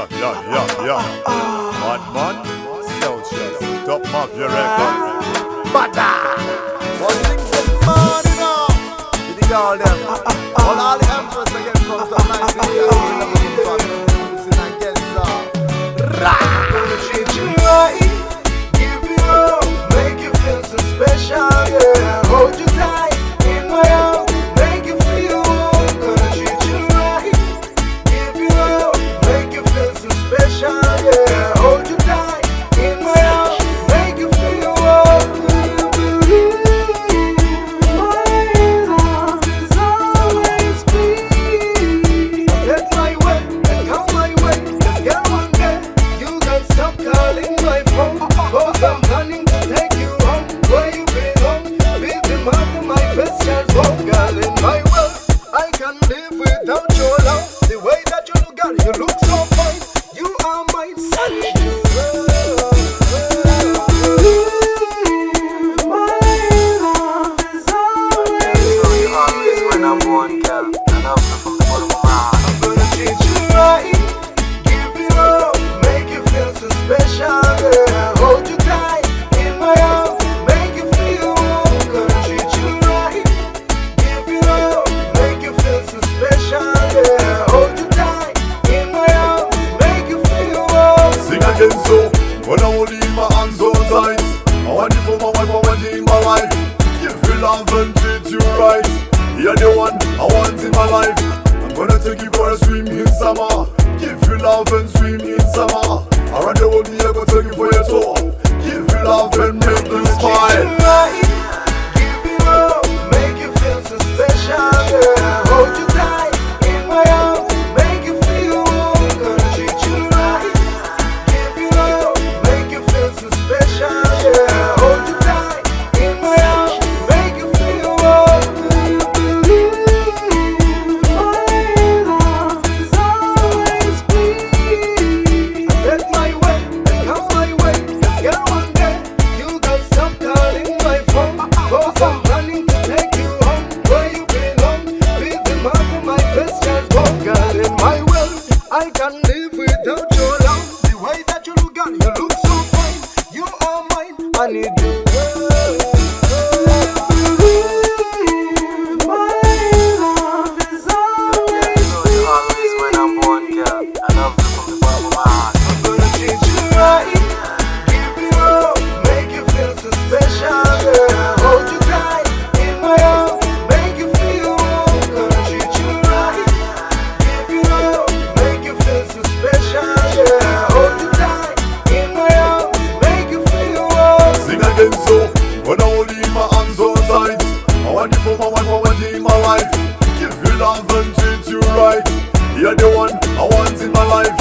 yeah. Badman Celscius, top of your record. One thing's getting mad, you know. You dig all them. All the emperors again comes up nice and easy. And gets up. Gonna treat you right, give you love, make you feel so special, yeah. Hold you tight in my arms, make you feel warm. Gonna treat you right, give you love, make you feel so special, yeah. Hold you tight in my arms, make you feel warm. Do you believe my love is always free? Take my way and come my way, let's get one day. You can't stop calling my phone, cause I'm planning to take you home where you belong. With the mark of my face just won't. Girl, in my world, I can't live without your love. The way that you look, girl, you look so fine. You are my sunny. So, when I hold you in my hands so tight, I want you for my wife, I want you in my life. Give you love and treat you right. You're the one I want in my life. I'm gonna take you for a swim in summer. Give you love and swim in summer. I run the whole day, I go take you for your tour. Give you love and make you smile. Give you love, make you feel so special, yeah. Hold you tight in my arms, make you feel warm. Gonna treat you right. Give you love, make you feel so special, yeah. Hold you tight in my arms, make you feel warm. Do you believe my love is always free? Take my way and come my way, let's get one day. You can't stop calling my phone, cause I'm planning to take you home where you belong. With the mark of my face just won't. Girl, in my world, I can't live without your love. The way that you look, girl, you look so fine. You are mine, I need you. My love is always when I'm born, girl. I love you from the bottom of my heart. I'm gonna treat you right, give you love, make you feel so special, yeah. Hold you tight in my arms, make you feel warm. Gonna treat you right, give you love, make you feel so special, yeah. Hold you tight in my arms, make you feel warm. Sing again so, when I hold you in my hands so tight. I want you for my wife, I want you in my life. Give you love and treat you right. You're the one I want in my life.